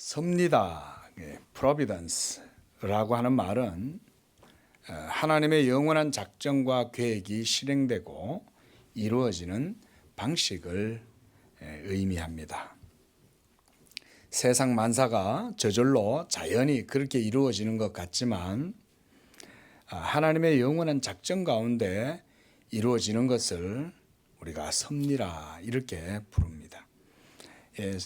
섭리다, providence라고 하는 말은 하나님의 영원한 작정과 계획이 실행되고 이루어지는 방식을 의미합니다. 세상 만사가 저절로 자연히 그렇게 이루어지는 것 같지만 하나님의 영원한 작정 가운데 이루어지는 것을 우리가 섭리라 이렇게 부릅니다.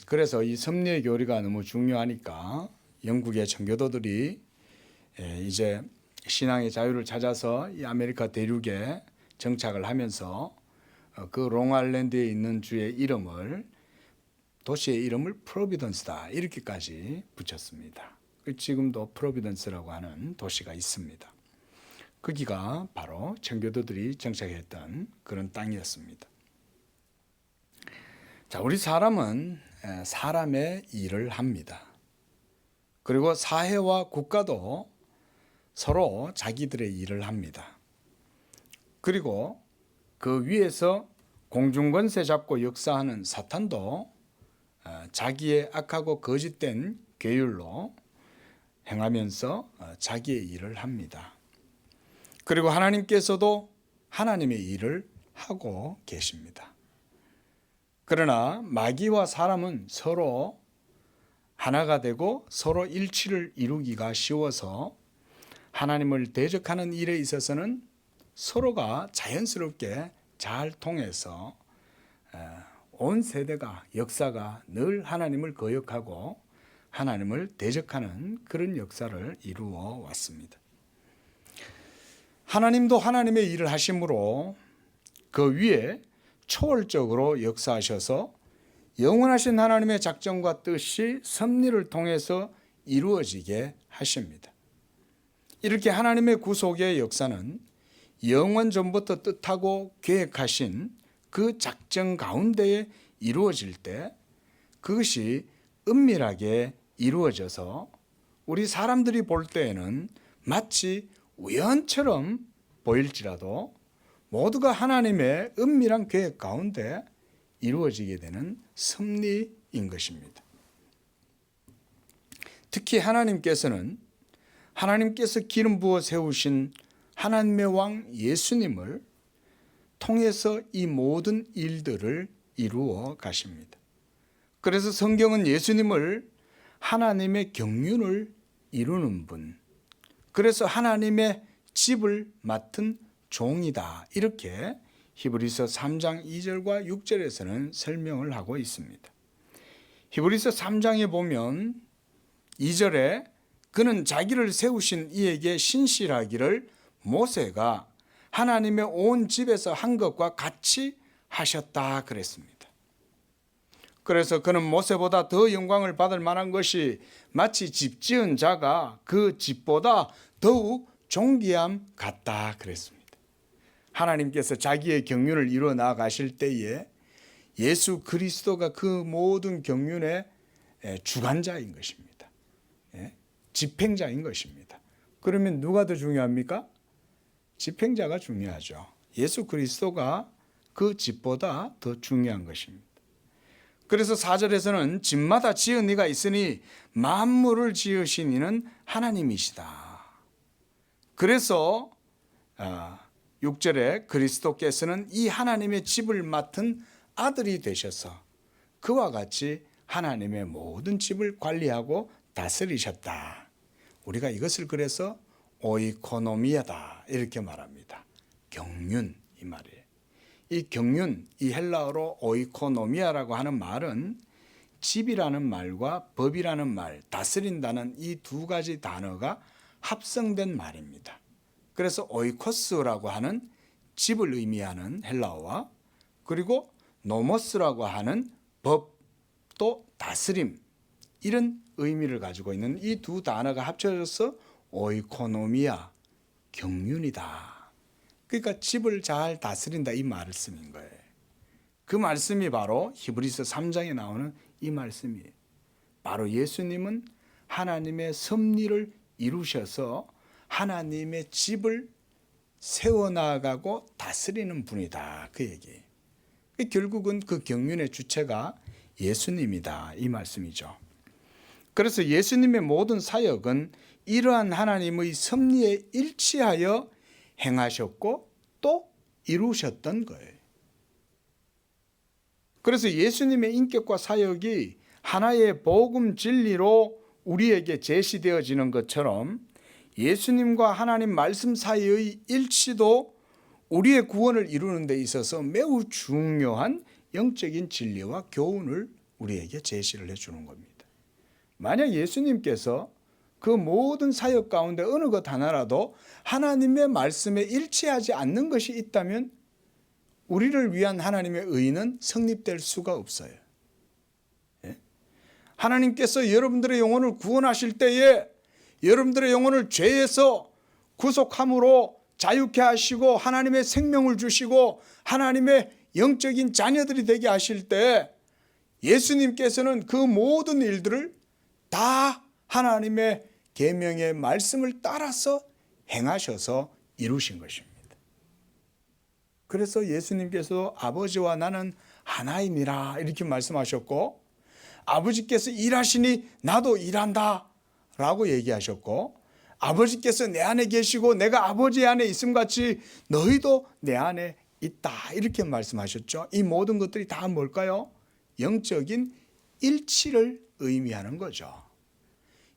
그래서 이 섭리의 교리가 너무 중요하니까 영국의 청교도들이 이제 신앙의 자유를 찾아서 이 아메리카 대륙에 정착을 하면서 그 롱아일랜드에 있는 주의 이름을 도시의 이름을 프로비던스다 이렇게까지 붙였습니다. 지금도 프로비던스라고 하는 도시가 있습니다. 거기가 바로 청교도들이 정착했던 그런 땅이었습니다. 자, 우리 사람은 사람의 일을 합니다. 그리고 사회와 국가도 서로 자기들의 일을 합니다. 그리고 그 위에서 공중권세 잡고 역사하는 사탄도 자기의 악하고 거짓된 계율로 행하면서 자기의 일을 합니다. 그리고 하나님께서도 하나님의 일을 하고 계십니다. 그러나 마귀와 사람은 서로 하나가 되고 서로 일치를 이루기가 쉬워서 하나님을 대적하는 일에 있어서는 서로가 자연스럽게 잘 통해서 온 세대가 역사가 늘 하나님을 거역하고 하나님을 대적하는 그런 역사를 이루어 왔습니다. 하나님도 하나님의 일을 하심으로 그 위에 초월적으로 역사하셔서 영원하신 하나님의 작정과 뜻이 섭리를 통해서 이루어지게 하십니다. 이렇게 하나님의 구속의 역사는 영원 전부터 뜻하고 계획하신 그 작정 가운데에 이루어질 때 그것이 은밀하게 이루어져서 우리 사람들이 볼 때에는 마치 우연처럼 보일지라도 모두가 하나님의 은밀한 계획 가운데 이루어지게 되는 섭리인 것입니다. 특히 하나님께서 기름 부어 세우신 하나님의 왕 예수님을 통해서 이 모든 일들을 이루어 가십니다. 그래서 성경은 예수님을 하나님의 경륜을 이루는 분, 그래서 하나님의 집을 맡은 종이다 이렇게 히브리서 3장 2절과 6절에서는 설명을 하고 있습니다. 히브리서 3장에 보면 2절에 그는 자기를 세우신 이에게 신실하기를 모세가 하나님의 온 집에서 한 것과 같이 하셨다 그랬습니다. 그래서 그는 모세보다 더 영광을 받을 만한 것이 마치 집 지은 자가 그 집보다 더욱 존귀함 같다 그랬습니다. 하나님께서 자기의 경륜을 이루어 나가실 때에 예수 그리스도가 그 모든 경륜의 주관자인 것입니다. 집행자인 것입니다. 그러면 누가 더 중요합니까? 집행자가 중요하죠. 예수 그리스도가 그 집보다 더 중요한 것입니다. 그래서 4절에서는 집마다 지은 이가 있으니 만물을 지으신 이는 하나님이시다. 그래서 6절에 그리스도께서는 이 하나님의 집을 맡은 아들이 되셔서 그와 같이 하나님의 모든 집을 관리하고 다스리셨다. 우리가 이것을 그래서 오이코노미아다 이렇게 말합니다. 경륜 이 말이에요. 이 경륜, 이 헬라어로 오이코노미아라고 하는 말은 집이라는 말과 법이라는 말, 다스린다는 이 두 가지 단어가 합성된 말입니다. 그래서 오이코스라고 하는 집을 의미하는 헬라어와 그리고 노모스라고 하는 법, 또 다스림 이런 의미를 가지고 있는 이 두 단어가 합쳐져서 오이코노미아, 경륜이다. 그러니까 집을 잘 다스린다 이 말씀인 거예요. 그 말씀이 바로 히브리서 3장에 나오는 이 말씀이에요. 바로 예수님은 하나님의 섭리를 이루셔서 하나님의 집을 세워나가고 다스리는 분이다. 그 얘기예요. 결국은 그 경륜의 주체가 예수님이다. 이 말씀이죠. 그래서 예수님의 모든 사역은 이러한 하나님의 섭리에 일치하여 행하셨고 또 이루셨던 거예요. 그래서 예수님의 인격과 사역이 하나의 복음 진리로 우리에게 제시되어지는 것처럼 예수님과 하나님 말씀 사이의 일치도 우리의 구원을 이루는 데 있어서 매우 중요한 영적인 진리와 교훈을 우리에게 제시를 해주는 겁니다. 만약 예수님께서 그 모든 사역 가운데 어느 것 하나라도 하나님의 말씀에 일치하지 않는 것이 있다면 우리를 위한 하나님의 의는 성립될 수가 없어요. 하나님께서 여러분들의 영혼을 구원하실 때에 여러분들의 영혼을 죄에서 구속함으로 자유케 하시고 하나님의 생명을 주시고 하나님의 영적인 자녀들이 되게 하실 때 예수님께서는 그 모든 일들을 다 하나님의 계명의 말씀을 따라서 행하셔서 이루신 것입니다. 그래서 예수님께서 아버지와 나는 하나이니라 이렇게 말씀하셨고 아버지께서 일하시니 나도 일한다 라고 얘기하셨고 아버지께서 내 안에 계시고 내가 아버지 안에 있음 같이 너희도 내 안에 있다 이렇게 말씀하셨죠. 이 모든 것들이 다 뭘까요? 영적인 일치를 의미하는 거죠.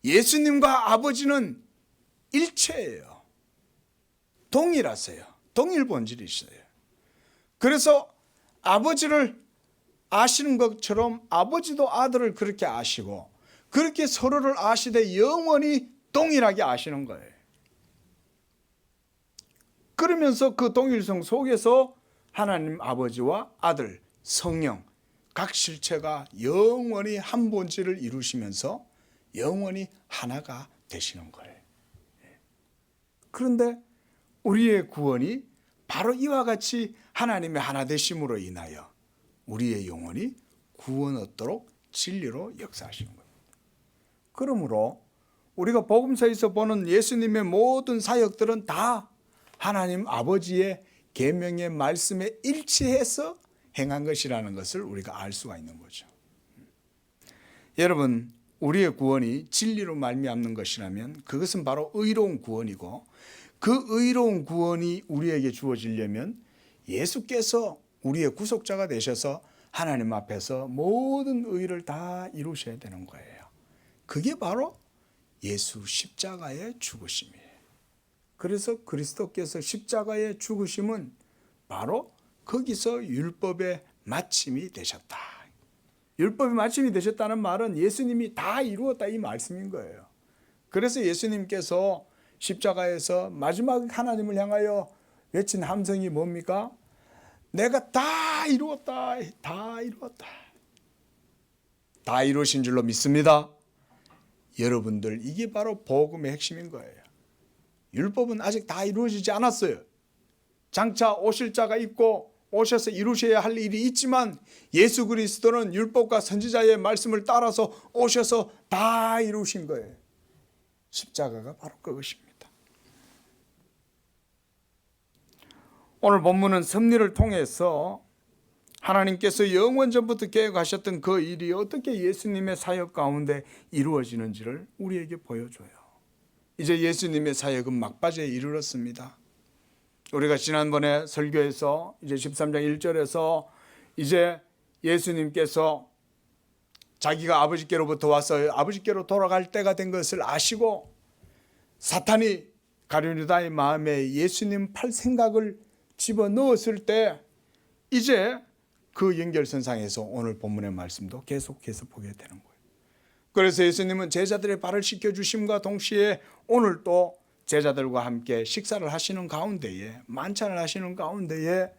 예수님과 아버지는 일체예요. 동일하세요. 동일 본질이세요. 그래서 아버지를 아시는 것처럼 아버지도 아들을 그렇게 아시고 그렇게 서로를 아시되 영원히 동일하게 아시는 거예요. 그러면서 그 동일성 속에서 하나님 아버지와 아들, 성령 각 실체가 영원히 한 본질을 이루시면서 영원히 하나가 되시는 거예요. 그런데 우리의 구원이 바로 이와 같이 하나님의 하나 되심으로 인하여 우리의 영혼이 구원 얻도록 진리로 역사하시는 겁니다. 그러므로 우리가 복음서에서 보는 예수님의 모든 사역들은 다 하나님 아버지의 계명의 말씀에 일치해서 행한 것이라는 것을 우리가 알 수가 있는 거죠. 여러분, 우리의 구원이 진리로 말미암는 것이라면 그것은 바로 의로운 구원이고 그 의로운 구원이 우리에게 주어지려면 예수께서 우리의 구속자가 되셔서 하나님 앞에서 모든 의를 다 이루셔야 되는 거예요. 그게 바로 예수 십자가의 죽으심이에요. 그래서 그리스도께서 십자가의 죽으심은 바로 거기서 율법의 마침이 되셨다. 율법의 마침이 되셨다는 말은 예수님이 다 이루었다 이 말씀인 거예요. 그래서 예수님께서 십자가에서 마지막 하나님을 향하여 외친 함성이 뭡니까? 내가 다 이루었다. 다 이루었다. 다 이루신 줄로 믿습니다. 여러분들 이게 바로 복음의 핵심인 거예요. 율법은 아직 다 이루어지지 않았어요. 장차 오실 자가 있고 오셔서 이루셔야 할 일이 있지만 예수 그리스도는 율법과 선지자의 말씀을 따라서 오셔서 다 이루신 거예요. 십자가가 바로 그것입니다. 오늘 본문은 섭리를 통해서 하나님께서 영원전부터 계획하셨던 그 일이 어떻게 예수님의 사역 가운데 이루어지는지를 우리에게 보여줘요. 이제 예수님의 사역은 막바지에 이르렀습니다. 우리가 지난번에 설교에서 이제 13장 1절에서 이제 예수님께서 자기가 아버지께로부터 와서 아버지께로 돌아갈 때가 된 것을 아시고 사탄이 가룟유다의 마음에 예수님 팔 생각을 집어넣었을 때 이제 그 연결선상에서 오늘 본문의 말씀도 계속해서 보게 되는 거예요. 그래서 예수님은 제자들의 발을 씻겨주심과 동시에 오늘 또 제자들과 함께 식사를 하시는 가운데에 만찬을 하시는 가운데에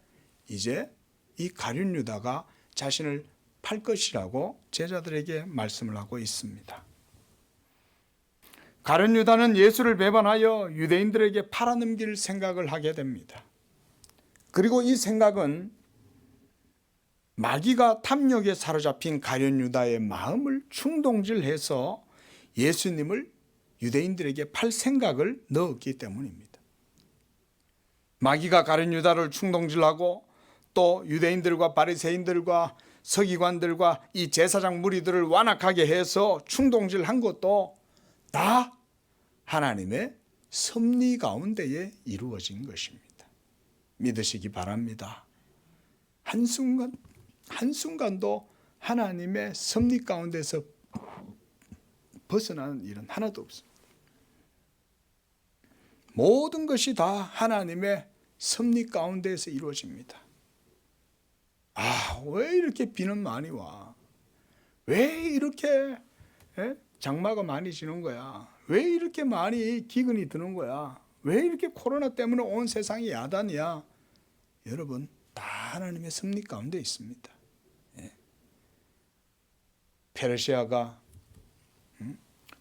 이제 이 가룟유다가 자신을 팔 것이라고 제자들에게 말씀을 하고 있습니다. 가룟유다는 예수를 배반하여 유대인들에게 팔아넘길 생각을 하게 됩니다. 그리고 이 생각은 마귀가 탐욕에 사로잡힌 가룟유다의 마음을 충동질해서 예수님을 유대인들에게 팔 생각을 넣었기 때문입니다. 마귀가 가룟유다를 충동질하고 또 유대인들과 바리새인들과 서기관들과 이 제사장 무리들을 완악하게 해서 충동질한 것도 다 하나님의 섭리 가운데에 이루어진 것입니다. 믿으시기 바랍니다. 한순간도 하나님의 섭리 가운데서 벗어나는 일은 하나도 없습니다. 모든 것이 다 하나님의 섭리 가운데에서 이루어집니다. 왜 이렇게 비는 많이 와? 왜 이렇게 장마가 많이 지는 거야? 왜 이렇게 많이 기근이 드는 거야? 왜 이렇게 코로나 때문에 온 세상이 야단이야? 여러분, 다 하나님의 섭리 가운데 있습니다. 페르시아가,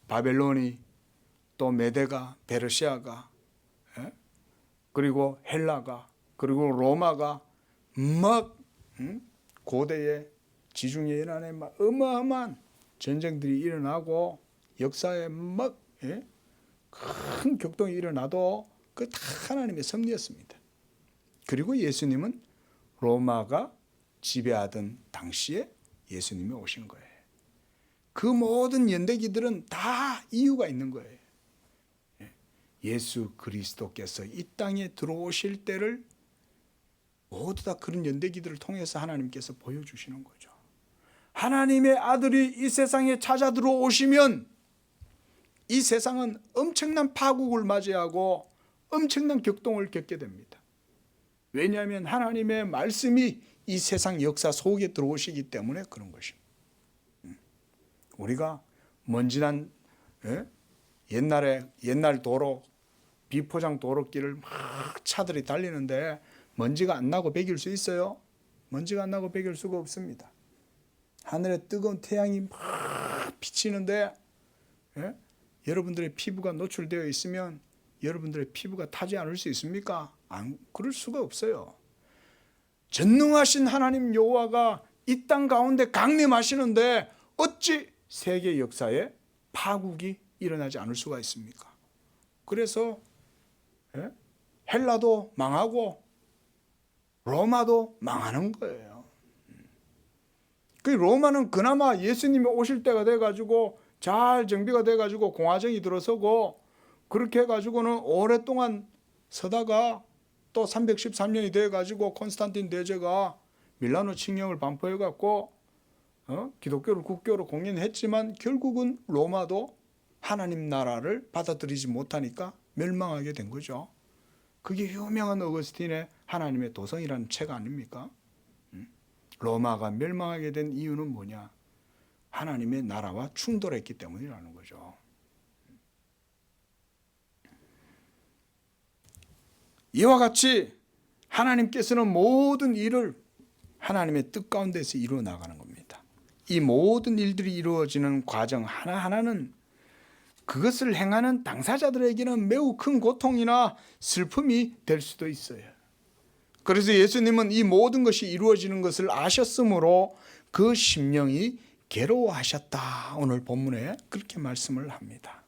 바벨론이, 또 메대가, 페르시아가, 그리고 헬라가, 그리고 로마가 막 고대의 지중해 연안에 막 어마어마한 전쟁들이 일어나고 역사에 막 큰 격동이 일어나도 그 다 하나님의 섭리였습니다. 그리고 예수님은 로마가 지배하던 당시에 예수님이 오신 거예요. 그 모든 연대기들은 다 이유가 있는 거예요. 예수 그리스도께서 이 땅에 들어오실 때를 모두 다 그런 연대기들을 통해서 하나님께서 보여주시는 거죠. 하나님의 아들이 이 세상에 찾아 들어오시면 이 세상은 엄청난 파국을 맞이하고 엄청난 격동을 겪게 됩니다. 왜냐하면 하나님의 말씀이 이 세상 역사 속에 들어오시기 때문에 그런 것입니다. 우리가 먼지난 옛날 도로, 비포장 도로길을 막 차들이 달리는데 먼지가 안 나고 배길 수 있어요? 먼지가 안 나고 배길 수가 없습니다. 하늘에 뜨거운 태양이 막 비치는데 여러분들의 피부가 노출되어 있으면 여러분들의 피부가 타지 않을 수 있습니까? 그럴 수가 없어요. 전능하신 하나님 여호와가 이 땅 가운데 강림하시는데 어찌 세계 역사에 파국이 일어나지 않을 수가 있습니까? 그래서 헬라도 망하고 로마도 망하는 거예요. 그 로마는 그나마 예수님이 오실 때가 돼가지고 잘 정비가 돼가지고 공화정이 들어서고 그렇게 해가지고는 오랫동안 서다가 또 313년이 돼가지고 콘스탄틴 대제가 밀라노 칙령을 반포해갖고 기독교를 국교로 공인했지만 결국은 로마도 하나님 나라를 받아들이지 못하니까 멸망하게 된 거죠. 그게 유명한 어거스틴의 하나님의 도성이라는 책 아닙니까? 로마가 멸망하게 된 이유는 뭐냐? 하나님의 나라와 충돌했기 때문이라는 거죠. 이와 같이 하나님께서는 모든 일을 하나님의 뜻 가운데서 이루어 나가는 겁니다. 이 모든 일들이 이루어지는 과정 하나하나는 그것을 행하는 당사자들에게는 매우 큰 고통이나 슬픔이 될 수도 있어요. 그래서 예수님은 이 모든 것이 이루어지는 것을 아셨으므로 그 심령이 괴로워하셨다. 오늘 본문에 그렇게 말씀을 합니다.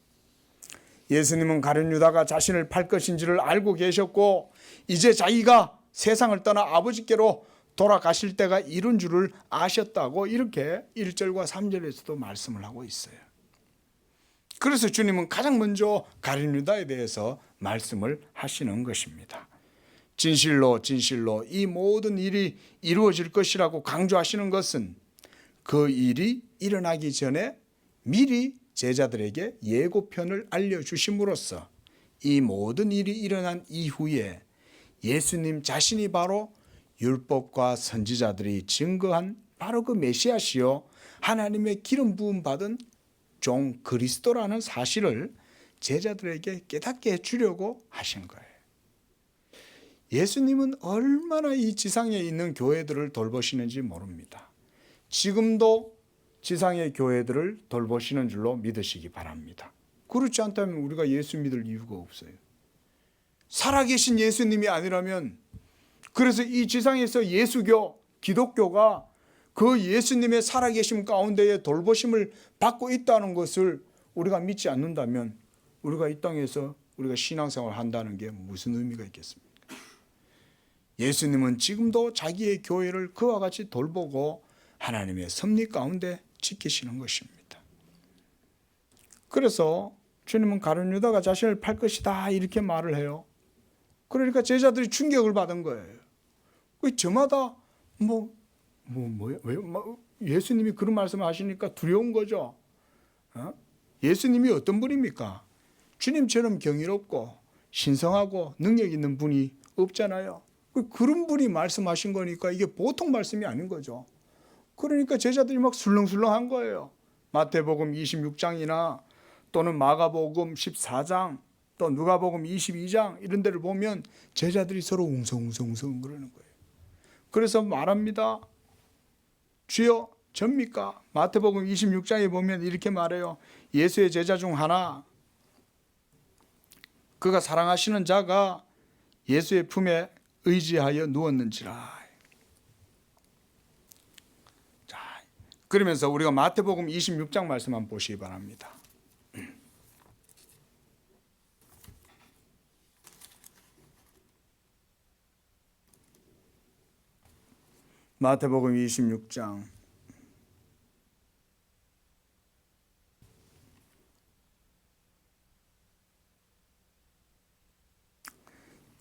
예수님은 가룟 유다가 자신을 팔 것인지를 알고 계셨고 이제 자기가 세상을 떠나 아버지께로 돌아가실 때가 이른 줄을 아셨다고 이렇게 1절과 3절에서도 말씀을 하고 있어요. 그래서 주님은 가장 먼저 가룟 유다에 대해서 말씀을 하시는 것입니다. 진실로 진실로 이 모든 일이 이루어질 것이라고 강조하시는 것은 그 일이 일어나기 전에 미리 제자들에게 예고편을 알려주심으로써 이 모든 일이 일어난 이후에 예수님 자신이 바로 율법과 선지자들이 증거한 바로 그 메시아시요 하나님의 기름 부음 받은 종 그리스도라는 사실을 제자들에게 깨닫게 해주려고 하신 거예요. 예수님은 얼마나 이 지상에 있는 교회들을 돌보시는지 모릅니다. 지금도 지상의 교회들을 돌보시는 줄로 믿으시기 바랍니다. 그렇지 않다면 우리가 예수 믿을 이유가 없어요. 살아계신 예수님이 아니라면, 그래서 이 지상에서 예수교, 기독교가 그 예수님의 살아계심 가운데에 돌보심을 받고 있다는 것을 우리가 믿지 않는다면 우리가 이 땅에서 우리가 신앙생활을 한다는 게 무슨 의미가 있겠습니까? 예수님은 지금도 자기의 교회를 그와 같이 돌보고 하나님의 섭리 가운데 지키시는 것입니다. 그래서 주님은 가룟 유다가 자신을 팔 것이다 이렇게 말을 해요. 그러니까 제자들이 충격을 받은 거예요. 저마다 예수님이 그런 말씀을 하시니까 두려운 거죠. 예수님이 어떤 분입니까? 주님처럼 경이롭고 신성하고 능력 있는 분이 없잖아요. 그런 분이 말씀하신 거니까 이게 보통 말씀이 아닌 거죠. 그러니까 제자들이 막 술렁술렁한 거예요. 마태복음 26장이나 또는 마가복음 14장 또 누가복음 22장 이런 데를 보면 제자들이 서로 웅성웅성 그러는 거예요. 그래서 말합니다. 주여 접니까? 마태복음 26장에 보면 이렇게 말해요. 예수의 제자 중 하나 그가 사랑하시는 자가 예수의 품에 의지하여 누웠는지라. 자, 그러면서 우리가 마태복음 26장 말씀 한번 보시기 바랍니다. 마태복음 26장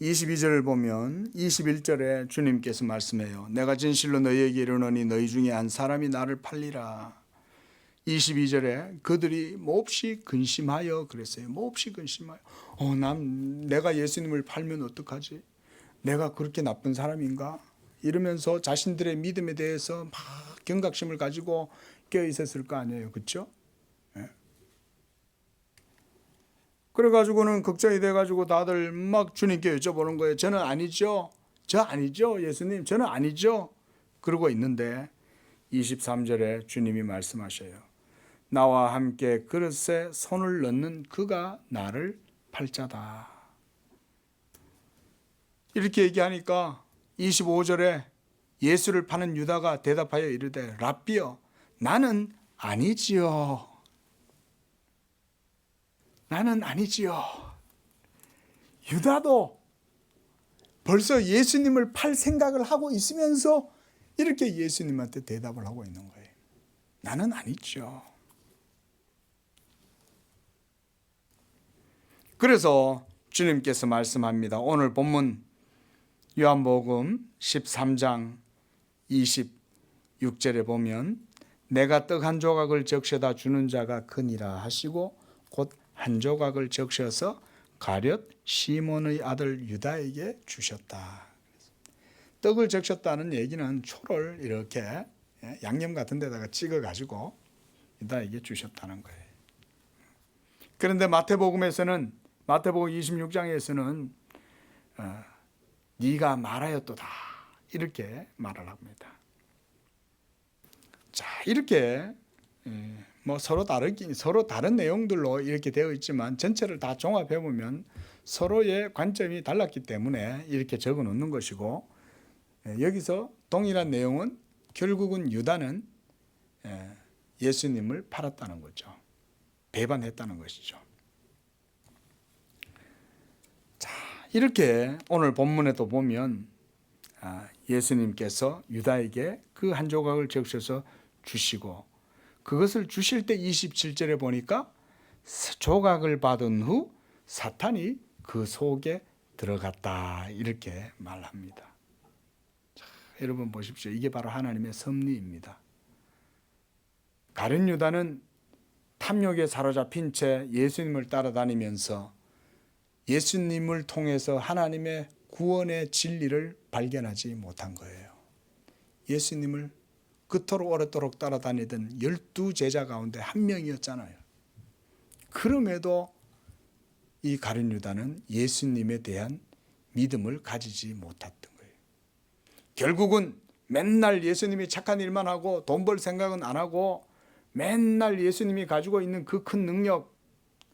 22절을 보면 21절에 주님께서 말씀해요. 내가 진실로 너희에게 이르노니 너희 중에 한 사람이 나를 팔리라. 22절에 그들이 몹시 근심하여 그랬어요. 몹시 근심하여 내가 예수님을 팔면 어떡하지? 내가 그렇게 나쁜 사람인가? 이러면서 자신들의 믿음에 대해서 막 경각심을 가지고 깨어 있었을 거 아니에요. 그렇죠? 그래가지고는 걱정이 돼가지고 다들 막 주님께 여쭤보는 거예요. 저는 아니죠. 저 아니죠. 예수님 저는 아니죠. 그러고 있는데 23절에 주님이 말씀하셔요. 나와 함께 그릇에 손을 넣는 그가 나를 팔자다. 이렇게 얘기하니까 25절에 예수를 파는 유다가 대답하여 이르되 랍비여 나는 아니지요. 나는 아니지요. 유다도 벌써 예수님을 팔 생각을 하고 있으면서 이렇게 예수님한테 대답을 하고 있는 거예요. 나는 아니죠. 그래서 주님께서 말씀합니다. 오늘 본문 요한복음 13장 26절에 보면 내가 떡 한 조각을 적셔다 주는 자가 크니라 하시고 곧 한 조각을 적셔서 가룟 시몬의 아들 유다에게 주셨다. 떡을 적셨다는 얘기는 초를 이렇게 양념 같은 데다가 찍어가지고 유다에게 주셨다는 거예요. 그런데 마태복음 26장에서는 네가 말하였도다 이렇게 말을 합니다. 자, 이렇게 서로 다른 내용들로 이렇게 되어 있지만 전체를 다 종합해 보면 서로의 관점이 달랐기 때문에 이렇게 적어 놓는 것이고, 여기서 동일한 내용은 결국은 유다는 예수님을 팔았다는 거죠. 배반했다는 것이죠. 자, 이렇게 오늘 본문에도 보면 예수님께서 유다에게 그 한 조각을 적셔서 주시고, 그것을 주실 때 27절에 보니까 조각을 받은 후 사탄이 그 속에 들어갔다 이렇게 말합니다. 자, 여러분 보십시오. 이게 바로 하나님의 섭리입니다. 가룟 유다는 탐욕에 사로잡힌 채 예수님을 따라다니면서 예수님을 통해서 하나님의 구원의 진리를 발견하지 못한 거예요. 예수님을 그토록 오랫도록 따라다니던 12제자 가운데 한 명이었잖아요. 그럼에도 이 가룟 유다는 예수님에 대한 믿음을 가지지 못했던 거예요. 결국은 맨날 예수님이 착한 일만 하고 돈 벌 생각은 안 하고 맨날 예수님이 가지고 있는 그 큰 능력,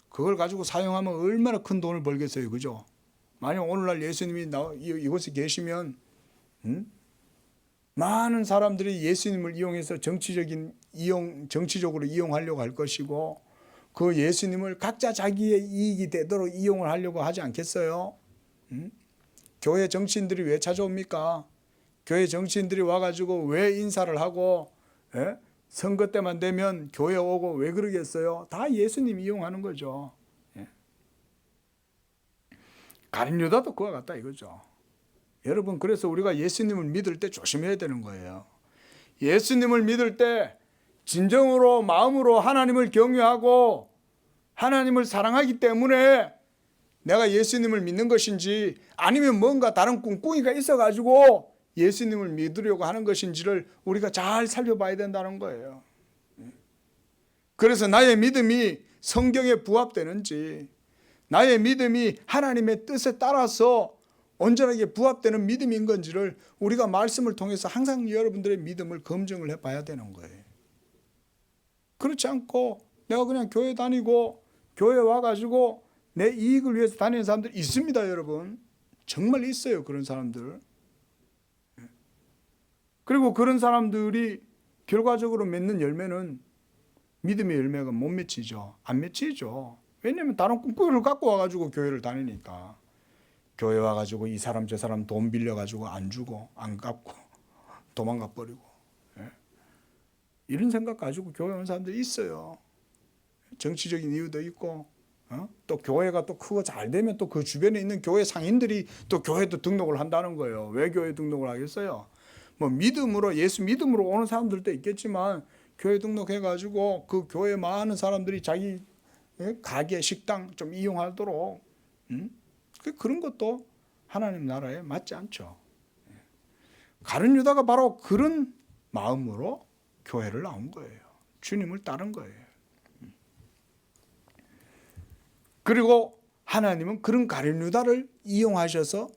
그걸 가지고 사용하면 얼마나 큰 돈을 벌겠어요. 그죠? 만약 오늘날 예수님이 이곳에 계시면 많은 사람들이 예수님을 이용해서 정치적으로 이용하려고 할 것이고, 그 예수님을 각자 자기의 이익이 되도록 이용을 하려고 하지 않겠어요? 교회 정치인들이 왜 찾아옵니까? 교회 정치인들이 와가지고 왜 인사를 하고 예? 선거 때만 되면 교회 오고 왜 그러겠어요? 다 예수님 이용하는 거죠. 예? 가룟 유다도 그와 같다 이거죠. 여러분, 그래서 우리가 예수님을 믿을 때 조심해야 되는 거예요. 예수님을 믿을 때 진정으로 마음으로 하나님을 경외하고 하나님을 사랑하기 때문에 내가 예수님을 믿는 것인지, 아니면 뭔가 다른 꿍꿍이가 있어가지고 예수님을 믿으려고 하는 것인지를 우리가 잘 살펴봐야 된다는 거예요. 그래서 나의 믿음이 성경에 부합되는지, 나의 믿음이 하나님의 뜻에 따라서 온전하게 부합되는 믿음인 건지를 우리가 말씀을 통해서 항상 여러분들의 믿음을 검증을 해봐야 되는 거예요. 그렇지 않고 내가 그냥 교회 다니고 교회 와가지고 내 이익을 위해서 다니는 사람들 있습니다, 여러분. 정말 있어요, 그런 사람들. 그리고 그런 사람들이 결과적으로 맺는 열매는 믿음의 열매가 못 맺히죠. 안 맺히죠. 왜냐하면 다른 꿈꾸기를 갖고 와가지고 교회를 다니니까. 교회 와가지고 이 사람 저 사람 돈 빌려가지고 안 주고 안 갚고 도망가 버리고, 이런 생각 가지고 교회 온 사람들이 있어요. 정치적인 이유도 있고, 또 교회가 또 크고 잘 되면 또 그 주변에 있는 교회 상인들이 또 교회도 등록을 한다는 거예요. 왜 교회 등록을 하겠어요? 뭐 믿음으로, 예수 믿음으로 오는 사람들도 있겠지만 교회 등록해가지고 그 교회 많은 사람들이 자기 가게 식당 좀 이용하도록, 그런 것도 하나님 나라에 맞지 않죠. 가룟 유다가 바로 그런 마음으로 교회를 나온 거예요. 주님을 따른 거예요. 그리고 하나님은 그런 가룟 유다를 이용하셔서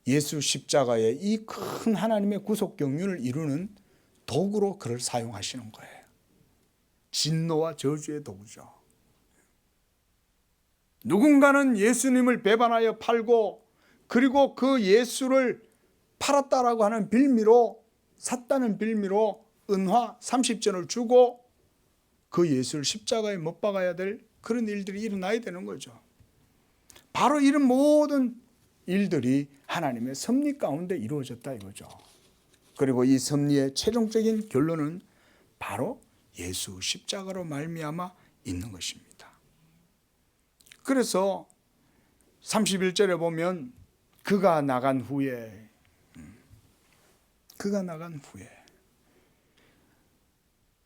예수 십자가의 이 큰 하나님의 구속 경륜을 이루는 도구로 그를 사용하시는 거예요. 진노와 저주의 도구죠. 누군가는 예수님을 배반하여 팔고, 그리고 그 예수를 팔았다라고 하는 빌미로, 샀다는 빌미로 은화 30전을 주고 그 예수를 십자가에 못 박아야 될 그런 일들이 일어나야 되는 거죠. 바로 이런 모든 일들이 하나님의 섭리 가운데 이루어졌다 이거죠. 그리고 이 섭리의 최종적인 결론은 바로 예수 십자가로 말미암아 있는 것입니다. 그래서 31절에 보면 그가 나간 후에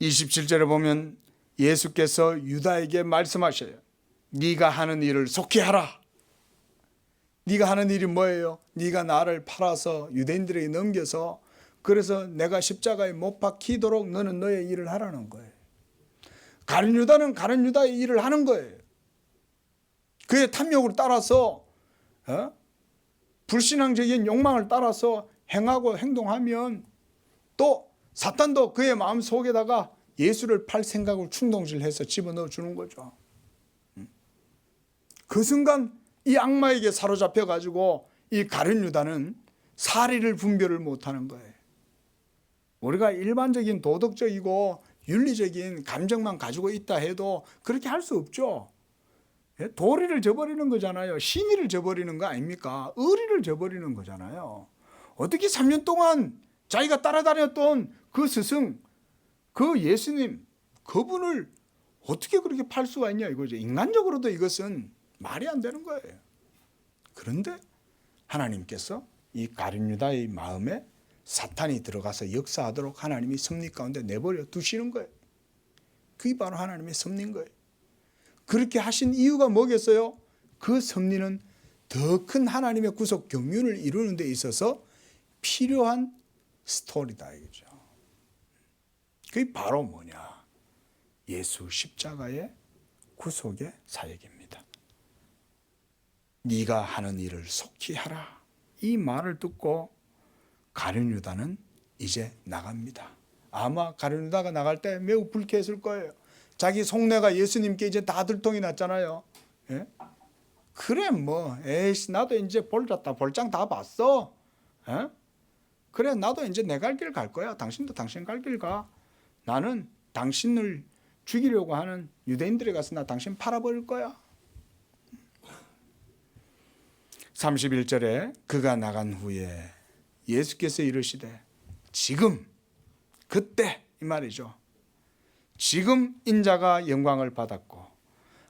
27절에 보면 예수께서 유다에게 말씀하셔요. 네가 하는 일을 속히 하라. 네가 하는 일이 뭐예요? 네가 나를 팔아서 유대인들에게 넘겨서, 그래서 내가 십자가에 못 박히도록 너는 너의 일을 하라는 거예요. 가룟 유다는 가룟 유다의 일을 하는 거예요. 그의 탐욕을 따라서, 불신앙적인 욕망을 따라서 행하고 행동하면 또 사탄도 그의 마음 속에다가 예수를 팔 생각을 충동질해서 집어넣어 주는 거죠. 그 순간 이 악마에게 사로잡혀 가지고 이 가룟 유다는 사리를 분별을 못하는 거예요. 우리가 일반적인 도덕적이고 윤리적인 감정만 가지고 있다 해도 그렇게 할 수 없죠. 도리를 저버리는 거잖아요. 신의를 저버리는 거 아닙니까? 의리를 저버리는 거잖아요. 어떻게 3년 동안 자기가 따라다녔던 그 스승, 그 예수님, 그분을 어떻게 그렇게 팔 수가 있냐 이거죠. 인간적으로도 이것은 말이 안 되는 거예요. 그런데 하나님께서 이 가룟 유다의 마음에 사탄이 들어가서 역사하도록 하나님이 섭리 가운데 내버려 두시는 거예요. 그게 바로 하나님의 섭리인 거예요. 그렇게 하신 이유가 뭐겠어요? 그 섭리는 더 큰 하나님의 구속 경륜을 이루는 데 있어서 필요한 스토리다 이거죠. 그게 바로 뭐냐? 예수 십자가의 구속의 사역입니다. 네가 하는 일을 속히 하라. 이 말을 듣고 가룟 유다는 이제 나갑니다. 아마 가룟 유다가 나갈 때 매우 불쾌했을 거예요. 자기 속내가 예수님께 이제 다 들통이 났잖아요. 예? 그래 뭐 에이씨 나도 이제 볼장 다 봤어. 예? 그래 나도 이제 내 갈 길 갈 거야. 당신도 당신 갈 길 가. 나는 당신을 죽이려고 하는 유대인들에 가서 나 당신 팔아버릴 거야. 31절에 그가 나간 후에 예수께서 이르시되 지금 그때 이 말이죠. 지금 인자가 영광을 받았고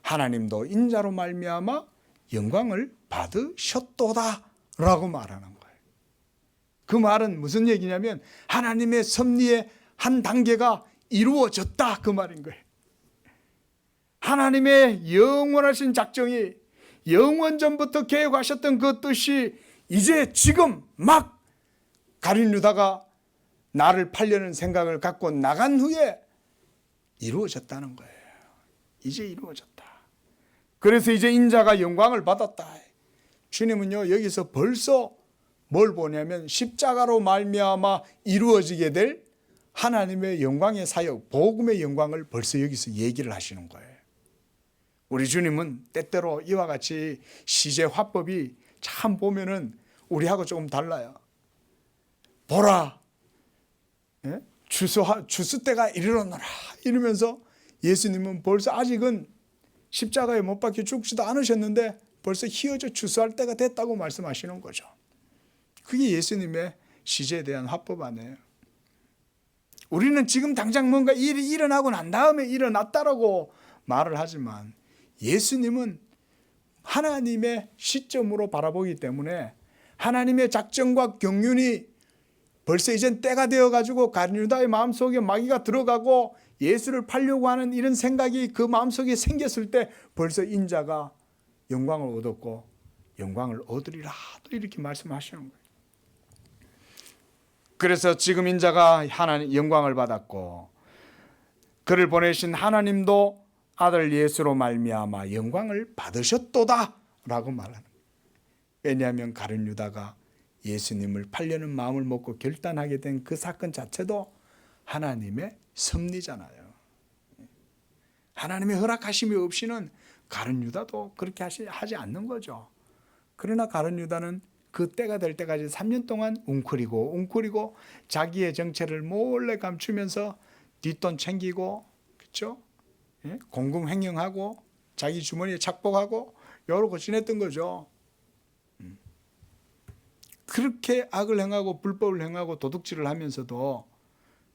하나님도 인자로 말미암아 영광을 받으셨도다라고 말하는 거예요. 그 말은 무슨 얘기냐면 하나님의 섭리의 한 단계가 이루어졌다 그 말인 거예요. 하나님의 영원하신 작정이 영원전부터 계획하셨던 그 뜻이 이제 지금 막 가룟 유다가 나를 팔려는 생각을 갖고 나간 후에 이루어졌다는 거예요. 이제 이루어졌다. 그래서 이제 인자가 영광을 받았다. 주님은요 여기서 벌써 뭘 보냐면 십자가로 말미암아 이루어지게 될 하나님의 영광의 사역, 복음의 영광을 벌써 여기서 얘기를 하시는 거예요. 우리 주님은 때때로 이와 같이 시제 화법이 참 보면은 우리하고 조금 달라요. 보라, 주수 때가 이르렀노라 이러면서 예수님은 벌써 아직은 십자가에 못 박혀 죽지도 않으셨는데 벌써 희어져 주수할 때가 됐다고 말씀하시는 거죠. 그게 예수님의 시제에 대한 화법 아니에요. 우리는 지금 당장 뭔가 일이 일어나고 난 다음에 일어났다라고 말을 하지만 예수님은 하나님의 시점으로 바라보기 때문에 하나님의 작정과 경륜이 벌써 이젠 때가 되어가지고 가룟 유다의 마음속에 마귀가 들어가고 예수를 팔려고 하는 이런 생각이 그 마음속에 생겼을 때 벌써 인자가 영광을 얻었고 영광을 얻으리라 또 이렇게 말씀하시는 거예요. 그래서 지금 인자가 하나님 영광을 받았고 그를 보내신 하나님도 아들 예수로 말미암아 영광을 받으셨도다 라고 말하는 거예요. 왜냐하면 가룟 유다가 예수님을 팔려는 마음을 먹고 결단하게 된 그 사건 자체도 하나님의 섭리잖아요. 하나님의 허락하심이 없이는 가룟 유다도 그렇게 하지 않는 거죠. 그러나 가룟 유다는 그 때가 될 때까지 3년 동안 웅크리고 자기의 정체를 몰래 감추면서 뒷돈 챙기고 그렇죠? 공금횡령하고 자기 주머니에 착복하고 이러고 지냈던 거죠. 그렇게 악을 행하고 불법을 행하고 도둑질을 하면서도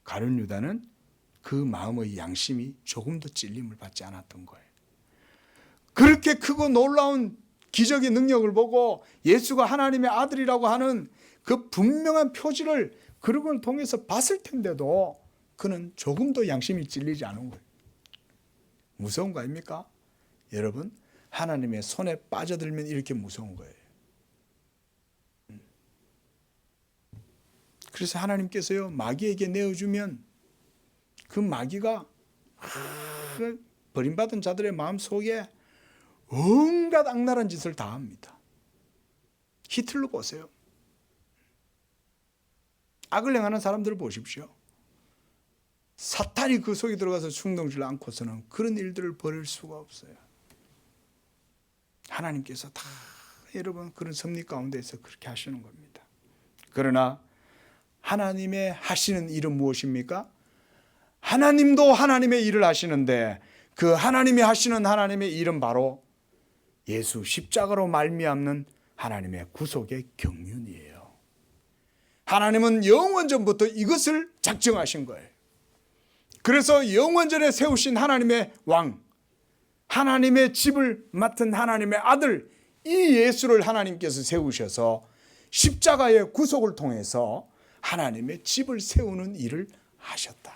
가룟 유다는 그 마음의 양심이 조금도 찔림을 받지 않았던 거예요. 그렇게 크고 놀라운 기적의 능력을 보고 예수가 하나님의 아들이라고 하는 그 분명한 표지를 그를 통해서 봤을 텐데도 그는 조금도 양심이 찔리지 않은 거예요. 무서운 거 아닙니까? 여러분, 하나님의 손에 빠져들면 이렇게 무서운 거예요. 그래서 하나님께서요 마귀에게 내어주면 그 마귀가 버림받은 자들의 마음속에 온갖 악랄한 짓을 다 합니다. 히틀러 보세요. 악을 행하는 사람들을 보십시오. 사탄이 그 속에 들어가서 충동질 않고서는 그런 일들을 벌일 수가 없어요. 하나님께서 다 여러분 그런 섭리 가운데서 그렇게 하시는 겁니다. 그러나 하나님의 하시는 일은 무엇입니까? 하나님도 하나님의 일을 하시는데 그 하나님이 하시는 하나님의 일은 바로 예수 십자가로 말미암는 하나님의 구속의 경륜이에요. 하나님은 영원전부터 이것을 작정하신 거예요. 그래서 영원전에 세우신 하나님의 왕, 하나님의 집을 맡은 하나님의 아들, 이 예수를 하나님께서 세우셔서 십자가의 구속을 통해서 하나님의 집을 세우는 일을 하셨다.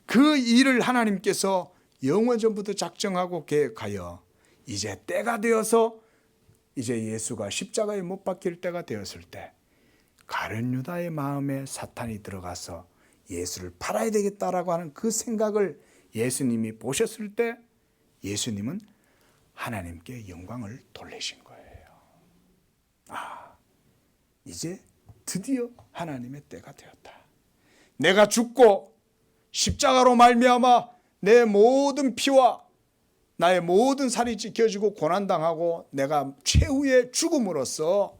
그 일을 하나님께서 영원전부터 작정하고 계획하여 이제 때가 되어서 이제 예수가 십자가에 못 박힐 때가 되었을 때 가룟 유다의 마음에 사탄이 들어가서 예수를 팔아야 되겠다라고 하는 그 생각을 예수님이 보셨을 때 예수님은 하나님께 영광을 돌리신 거예요. 이제 드디어 하나님의 때가 되었다. 내가 죽고 십자가로 말미암아 내 모든 피와 나의 모든 살이 찢겨지고 고난당하고 내가 최후의 죽음으로써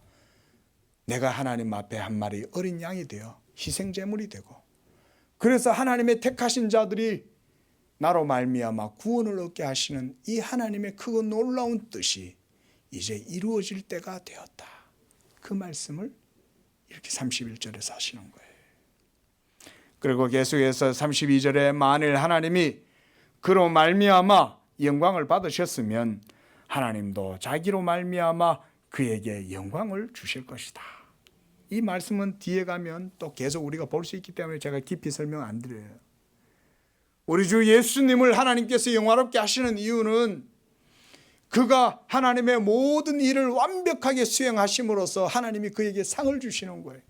내가 하나님 앞에 한 마리 어린 양이 되어 희생제물이 되고 그래서 하나님의 택하신 자들이 나로 말미암아 구원을 얻게 하시는 이 하나님의 크고 놀라운 뜻이 이제 이루어질 때가 되었다. 그 말씀을 이렇게 31절에서 하시는 거예요. 그리고 계속해서 32절에 만일 하나님이 그로 말미암아 영광을 받으셨으면 하나님도 자기로 말미암아 그에게 영광을 주실 것이다. 이 말씀은 뒤에 가면 또 계속 우리가 볼 수 있기 때문에 제가 깊이 설명 안 드려요. 우리 주 예수님을 하나님께서 영화롭게 하시는 이유는 그가 하나님의 모든 일을 완벽하게 수행하심으로써 하나님이 그에게 상을 주시는 거예요.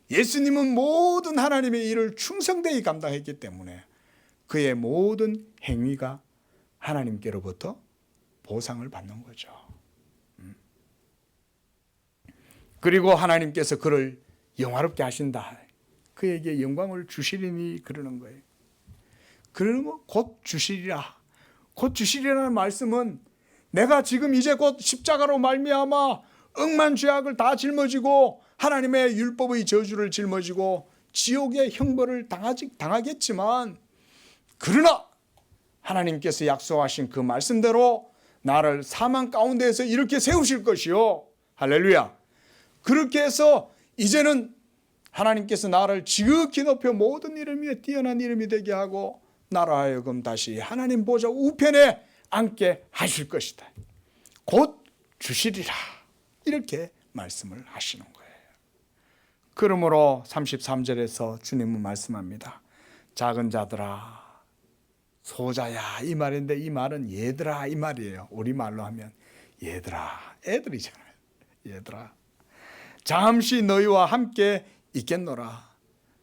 예수님은 모든 하나님의 일을 충성되이 감당했기 때문에 그의 모든 행위가 하나님께로부터 보상을 받는 거죠. 그리고 하나님께서 그를 영화롭게 하신다. 그에게 영광을 주시리니 그러는 거예요. 그러면 곧 주시리라. 곧 주시리라는 말씀은 내가 지금 이제 곧 십자가로 말미암아 억만 죄악을 다 짊어지고 하나님의 율법의 저주를 짊어지고 지옥의 형벌을 당하겠지만, 그러나 하나님께서 약속하신 그 말씀대로 나를 사망 가운데에서 이렇게 세우실 것이요. 할렐루야. 그렇게 해서 이제는 하나님께서 나를 지극히 높여 모든 이름 위에 뛰어난 이름이 되게 하고 나로 하여금 다시 하나님 보좌 우편에 앉게 하실 것이다. 곧 주시리라. 이렇게 말씀을 하시는 거예요. 그러므로 33절에서 주님은 말씀합니다. 작은 자들아, 소자야, 이 말인데 이 말은 얘들아 이 말이에요. 우리말로 하면 얘들아, 애들이잖아요. 얘들아, 잠시 너희와 함께 있겠노라.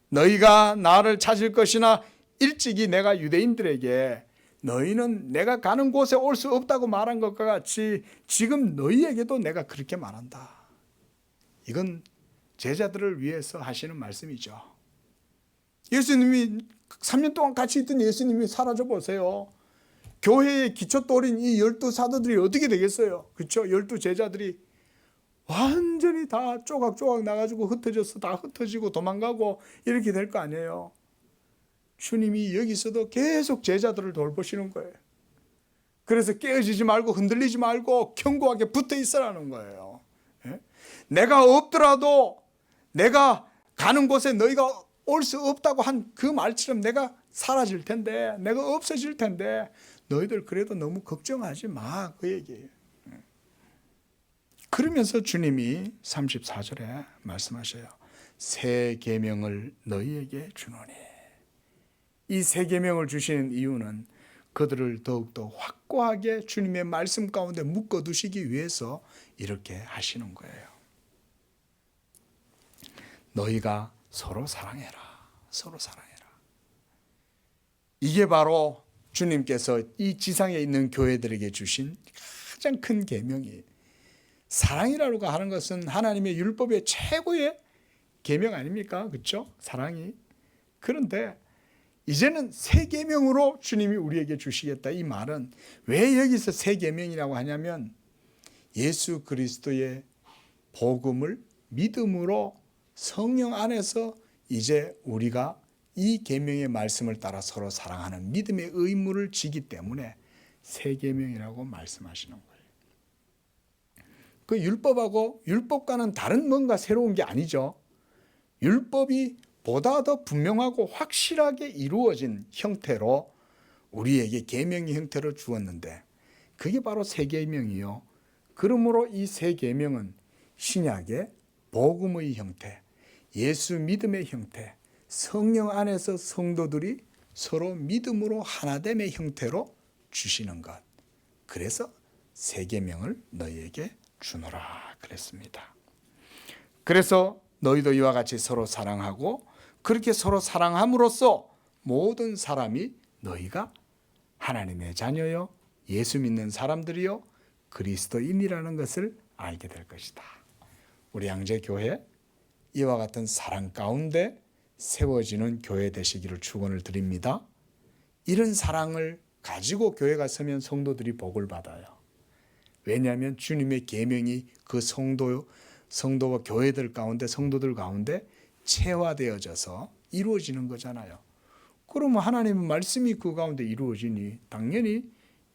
너희가 나를 찾을 것이나 일찍이 내가 유대인들에게 너희는 내가 가는 곳에 올 수 없다고 말한 것과 같이 지금 너희에게도 내가 그렇게 말한다. 이건 제자들을 위해서 하시는 말씀이죠. 예수님이 3년 동안 같이 있던 예수님이 사라져 보세요. 교회의 기초돌인 이 12사도들이 어떻게 되겠어요? 그렇죠? 12제자들이 완전히 다 조각조각 나가지고 흩어져서 다 흩어지고 도망가고 이렇게 될 거 아니에요. 주님이 여기서도 계속 제자들을 돌보시는 거예요. 그래서 깨어지지 말고 흔들리지 말고 견고하게 붙어 있으라는 거예요. 내가 없더라도 내가 가는 곳에 너희가 올 수 없다고 한 그 말처럼 내가 사라질 텐데, 내가 없어질 텐데 너희들 그래도 너무 걱정하지 마, 그 얘기예요. 그러면서 주님이 34절에 말씀하셔요. 새 계명을 너희에게 주노니. 이 새 계명을 주시는 이유는 그들을 더욱더 확고하게 주님의 말씀 가운데 묶어두시기 위해서 이렇게 하시는 거예요. 너희가 서로 사랑해라. 서로 사랑해라. 이게 바로 주님께서 이 지상에 있는 교회들에게 주신 가장 큰 계명이에요. 사랑이라고 하는 것은 하나님의 율법의 최고의 계명 아닙니까? 그렇죠? 사랑이. 그런데 이제는 새 계명으로 주님이 우리에게 주시겠다. 이 말은 왜 여기서 새 계명이라고 하냐면 예수 그리스도의 복음을 믿음으로 성령 안에서 이제 우리가 이 계명의 말씀을 따라 서로 사랑하는 믿음의 의무를 지기 때문에 새 계명이라고 말씀하시는 거예요. 그 율법과는 다른 뭔가 새로운 게 아니죠. 율법이 보다 더 분명하고 확실하게 이루어진 형태로 우리에게 계명의 형태로 주었는데 그게 바로 새 계명이요. 그러므로 이 새 계명은 신약의 복음의 형태, 예수 믿음의 형태, 성령 안에서 성도들이 서로 믿음으로 하나됨의 형태로 주시는 것. 그래서 새 계명을 너희에게 주노라 그랬습니다. 그래서 너희도 이와 같이 서로 사랑하고 그렇게 서로 사랑함으로써 모든 사람이 너희가 하나님의 자녀요, 예수 믿는 사람들이요, 그리스도인이라는 것을 알게 될 것이다. 우리 양재교회 이와 같은 사랑 가운데 세워지는 교회 되시기를 축원을 드립니다. 이런 사랑을 가지고 교회가 서면 성도들이 복을 받아요. 왜냐하면 주님의 계명이 그 성도와 교회들 가운데, 성도들 가운데 체화되어져서 이루어지는 거잖아요. 그러면 하나님의 말씀이 그 가운데 이루어지니 당연히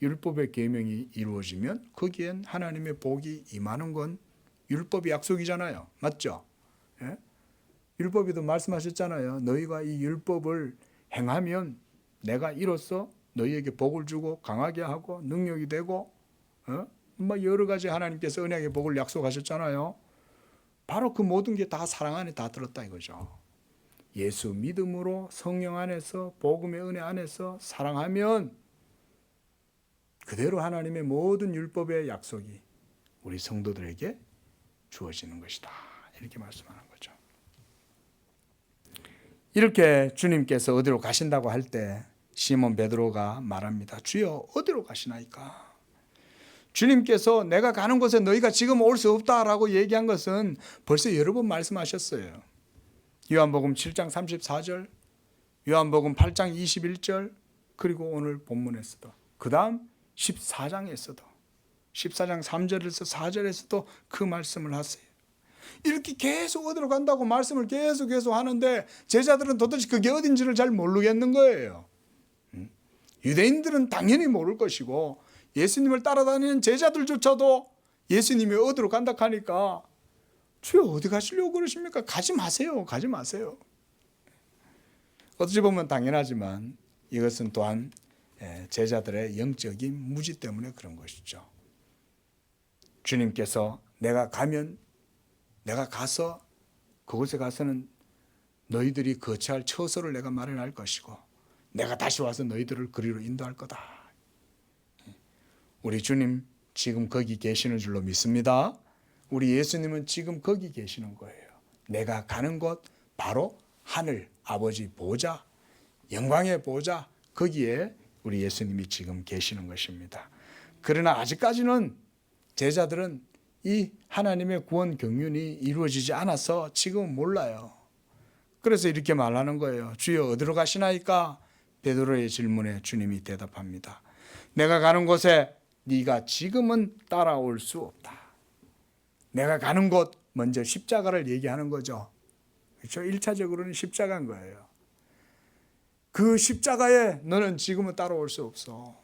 율법의 계명이 이루어지면 거기엔 하나님의 복이 임하는 건 율법의 약속이잖아요. 맞죠? 예? 율법에도 말씀하셨잖아요. 너희가 이 율법을 행하면 내가 이로써 너희에게 복을 주고 강하게 하고 능력이 되고 뭐 여러 가지 하나님께서 언약의 복을 약속하셨잖아요. 바로 그 모든 게 다 사랑 안에 다 들었다 이거죠. 예수 믿음으로 성령 안에서 복음의 은혜 안에서 사랑하면 그대로 하나님의 모든 율법의 약속이 우리 성도들에게 주어지는 것이다. 이렇게 말씀하는 거죠. 이렇게 주님께서 어디로 가신다고 할 때 시몬 베드로가 말합니다. 주여 어디로 가시나이까? 주님께서 내가 가는 곳에 너희가 지금 올 수 없다라고 얘기한 것은 벌써 여러 번 말씀하셨어요. 요한복음 7장 34절, 요한복음 8장 21절, 그리고 오늘 본문에서도, 그 다음 14장에서도, 14장 3절에서 4절에서도 그 말씀을 하세요. 이렇게 계속 어디로 간다고 말씀을 계속 하는데 제자들은 도대체 그게 어딘지를 잘 모르겠는 거예요. 유대인들은 당연히 모를 것이고 예수님을 따라다니는 제자들조차도 예수님이 어디로 간다 하니까 주여 어디 가시려고 그러십니까? 가지 마세요. 가지 마세요. 어찌 보면 당연하지만 이것은 또한 제자들의 영적인 무지 때문에 그런 것이죠. 주님께서 내가 가서 그곳에 가서는 너희들이 거처할 처소를 내가 마련할 것이고 내가 다시 와서 너희들을 그리로 인도할 거다. 우리 주님 지금 거기 계시는 줄로 믿습니다. 우리 예수님은 지금 거기 계시는 거예요. 내가 가는 곳 바로 하늘 아버지 보좌, 영광의 보좌, 거기에 우리 예수님이 지금 계시는 것입니다. 그러나 아직까지는 제자들은 이 하나님의 구원 경륜이 이루어지지 않아서 지금은 몰라요. 그래서 이렇게 말하는 거예요. 주여 어디로 가시나이까? 베드로의 질문에 주님이 대답합니다. 내가 가는 곳에 네가 지금은 따라올 수 없다. 내가 가는 곳, 먼저 십자가를 얘기하는 거죠. 그렇죠? 1차적으로는 십자가인 거예요. 그 십자가에 너는 지금은 따라올 수 없어.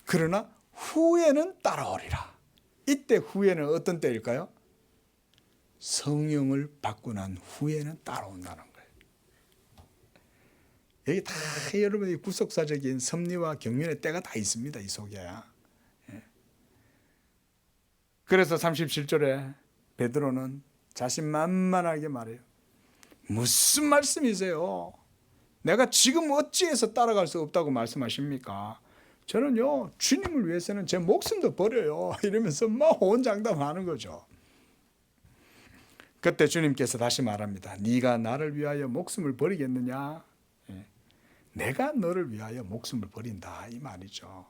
그러나 후에는 따라오리라. 이때 후에는 어떤 때일까요? 성령을 받고 난 후에는 따라온다는 거예요. 여기 다 여러분의 구속사적인 섭리와 경륜의 때가 다 있습니다. 이 속에. 그래서 37절에 베드로는 자신만만하게 말해요. 무슨 말씀이세요? 내가 지금 어찌해서 따라갈 수 없다고 말씀하십니까? 저는요 주님을 위해서는 제 목숨도 버려요. 이러면서 막 호언장담하는 거죠. 그때 주님께서 다시 말합니다. 네가 나를 위하여 목숨을 버리겠느냐? 내가 너를 위하여 목숨을 버린다 이 말이죠.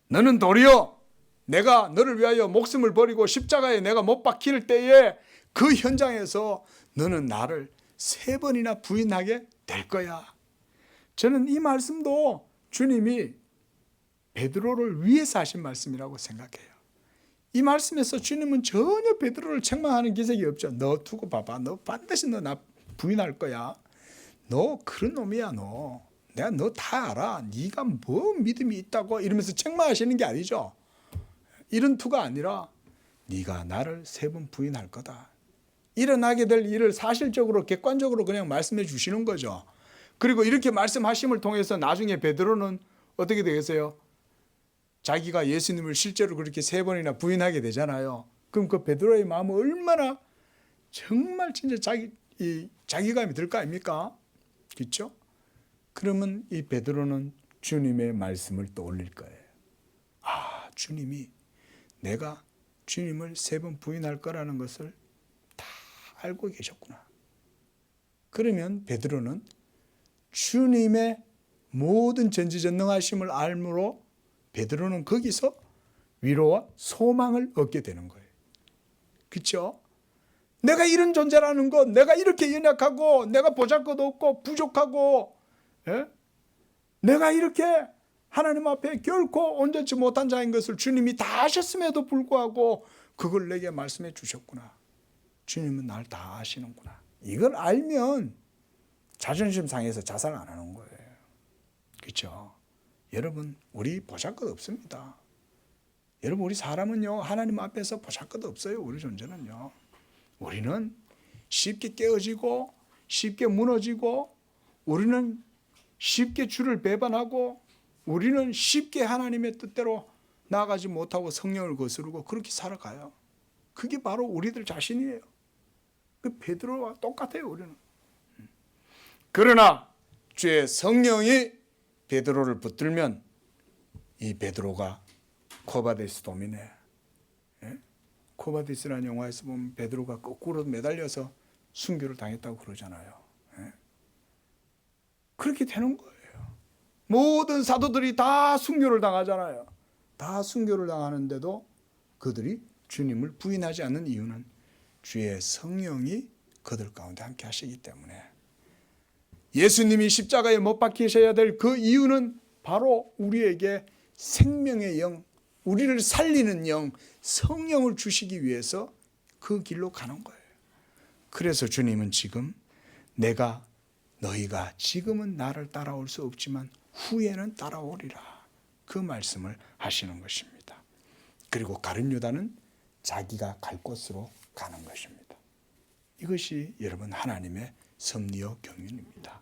너는 도리어 내가 너를 위하여 목숨을 버리고 십자가에 내가 못 박힐 때에 그 현장에서 너는 나를 3번이나 부인하게 될 거야. 저는 이 말씀도 주님이 베드로를 위해서 하신 말씀이라고 생각해요. 이 말씀에서 주님은 전혀 베드로를 책망하는 기색이 없죠. 너 두고 봐봐. 너 반드시 너 나 부인할 거야. 너 그런 놈이야 너. 내가 너 다 알아. 네가 뭐 믿음이 있다고 이러면서 책망하시는 게 아니죠. 이런 투가 아니라 네가 나를 3번 부인할 거다. 일어나게 될 일을 사실적으로 객관적으로 그냥 말씀해 주시는 거죠. 그리고 이렇게 말씀하심을 통해서 나중에 베드로는 어떻게 되겠어요? 자기가 예수님을 실제로 그렇게 3번이나 부인하게 되잖아요. 그럼 그 베드로의 마음은 얼마나 정말 진짜 자기감이 들 거 아닙니까? 그렇죠? 그러면 이 베드로는 주님의 말씀을 떠올릴 거예요. 아, 주님이 내가 주님을 3번 부인할 거라는 것을 다 알고 계셨구나. 그러면 베드로는 주님의 모든 전지전능하심을 알므로 베드로는 거기서 위로와 소망을 얻게 되는 거예요. 그렇죠? 내가 이런 존재라는 것, 내가 이렇게 연약하고 내가 보잘것없고 부족하고 내가 이렇게 하나님 앞에 결코 온전치 못한 자인 것을 주님이 다 아셨음에도 불구하고 그걸 내게 말씀해 주셨구나. 주님은 날 다 아시는구나. 이걸 알면 자존심 상해서 자살 안 하는 거예요. 그렇죠? 여러분 우리 보잘것 없습니다. 여러분 우리 사람은요 하나님 앞에서 보잘것 없어요. 우리 존재는요. 우리는 쉽게 깨어지고 쉽게 무너지고 우리는 쉽게 주를 배반하고 우리는 쉽게 하나님의 뜻대로 나아가지 못하고 성령을 거스르고 그렇게 살아가요. 그게 바로 우리들 자신이에요. 그 베드로와 똑같아요, 우리는. 그러나 주의 성령이 베드로를 붙들면 이 베드로가 코바데스 도미네. 코바데스라는 영화에서 보면 베드로가 거꾸로 매달려서 순교를 당했다고 그러잖아요. 그렇게 되는 거예요. 모든 사도들이 다 순교를 당하잖아요. 다 순교를 당하는데도 그들이 주님을 부인하지 않는 이유는 주의 성령이 그들 가운데 함께 하시기 때문에. 예수님이 십자가에 못 박히셔야 될 그 이유는 바로 우리에게 생명의 영, 우리를 살리는 영, 성령을 주시기 위해서 그 길로 가는 거예요. 그래서 주님은 지금 너희가 지금은 나를 따라올 수 없지만 후에는 따라오리라. 그 말씀을 하시는 것입니다. 그리고 가룟 유다는 자기가 갈 곳으로 가는 것입니다. 이것이 여러분 하나님의 섭리요 경륜입니다.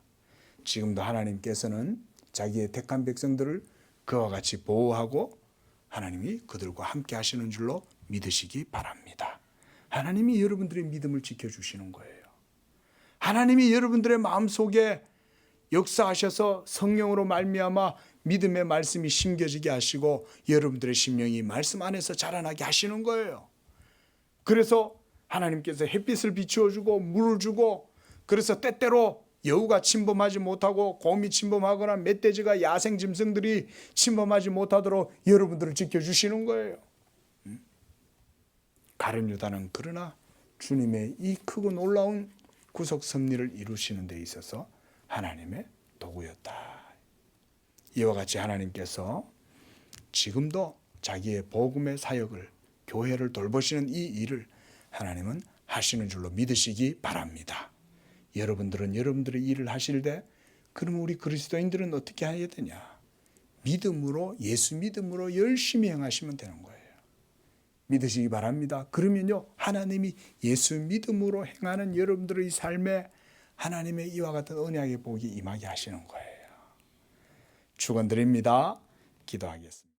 지금도 하나님께서는 자기의 택한 백성들을 그와 같이 보호하고 하나님이 그들과 함께 하시는 줄로 믿으시기 바랍니다. 하나님이 여러분들의 믿음을 지켜주시는 거예요. 하나님이 여러분들의 마음속에 역사하셔서 성령으로 말미암아 믿음의 말씀이 심겨지게 하시고 여러분들의 심령이 말씀 안에서 자라나게 하시는 거예요. 그래서 하나님께서 햇빛을 비추어 주고 물을 주고 그래서 때때로 여우가 침범하지 못하고 곰이 침범하거나 멧돼지가 야생 짐승들이 침범하지 못하도록 여러분들을 지켜주시는 거예요. 가룟 유다는 그러나 주님의 이 크고 놀라운 구속 섭리를 이루시는 데 있어서 하나님의 도구였다. 이와 같이 하나님께서 지금도 자기의 복음의 사역을 교회를 돌보시는 이 일을 하나님은 하시는 줄로 믿으시기 바랍니다. 여러분들은 여러분들의 일을 하실 때 그럼 우리 그리스도인들은 어떻게 해야 되냐? 믿음으로 예수 믿음으로 열심히 행하시면 되는 거예요. 믿으시기 바랍니다. 그러면요 하나님이 예수 믿음으로 행하는 여러분들의 삶에 하나님의 이와 같은 언약의 복이 임하게 하시는 거예요. 축원드립니다. 기도하겠습니다.